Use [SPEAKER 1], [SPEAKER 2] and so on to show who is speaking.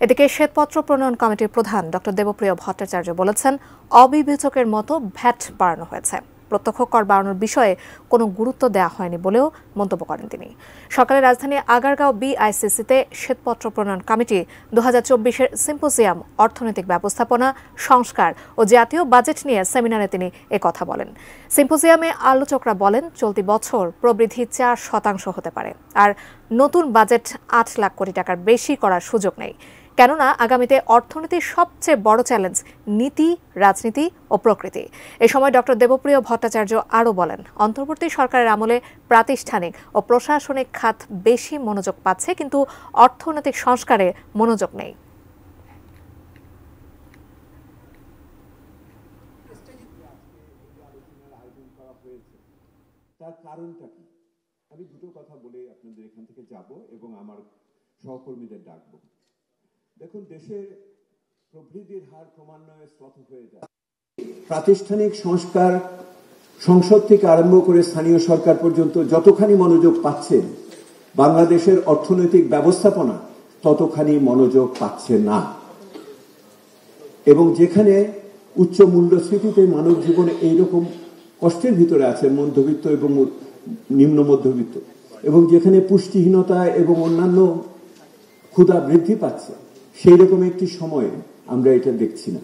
[SPEAKER 1] এদিকে শ্বেতপত্র প্রণয়ন কমিটির প্রধান ডক্টর দেবপ্রিয় ভট্টাচার্য বলেছেন, অবিবেচকের মতো ভ্যাট বাড়ানো হয়েছে। প্রত্যক্ষ কর বাড়ানোর বিষয়ে কোনো গুরুত্ব দেওয়া হয়নি বলেও মন্তব্য করেন তিনি। সকালে রাজধানীর আগারগাঁও বিআইসিসিতে শ্বেতপত্র প্রণয়ন কমিটি 2024-এর সিম্পোজিয়াম অর্থনৈতিক ব্যবস্থাপনা, সংস্কার ও জাতীয় বাজেট নিয়ে সেমিনারে তিনি কথা বলেন। সিম্পোজিয়ামে আলোচকরা বলেন, চলতি বছর প্রবৃদ্ধি 4% হতে পারে, আর নতুন বাজেট 8 লাখ কোটি টাকার বেশি করার সুযোগ নেই। কেননা আগামীতে অর্থনীতির সবচেয়ে বড় চ্যালেঞ্জ নীতি, রাজনীতি ও প্রকৃতি। এ সময় ডক্টর দেবপ্রিয় ভট্টাচার্য আরও বলেন, অন্তর্বর্তী সরকারের আমলে প্রাতিষ্ঠানিক ও প্রশাসনিক খাত বেশি মনোযোগ পাচ্ছে, কিন্তু অর্থনৈতিক সংস্কারে মনোযোগ নেই।
[SPEAKER 2] তার কারণটা কি? আমি দুটো কথা বলে আপনাদের এখান থেকে যাব এবং আমার সহকর্মীদের ডাকবো। দেখুন, দেশের প্রবৃদ্ধির হার ক্রমান্বয়ে শ্লথ হয়ে যায়। প্রাতিষ্ঠানিক সংস্কার সংসদ থেকে আরম্ভ করে স্থানীয় সরকার পর্যন্ত যতখানি মনোযোগ পাচ্ছেন, বাংলাদেশের অর্থনৈতিক ব্যবস্থাপনা ততখানি মনোযোগ পাচ্ছে না। এবং যেখানে উচ্চ মূল্যস্ফীতিতে মানব জীবনে এইরকম কষ্টের ভিতরে আছে মধ্যবিত্ত এবং নিম্ন মধ্যবিত্ত, এবং যেখানে পুষ্টিহীনতা এবং অন্যান্য ক্ষুধা বৃদ্ধি পাচ্ছে, সেই রকম একটি সময়ে আমরা এটা দেখছি না।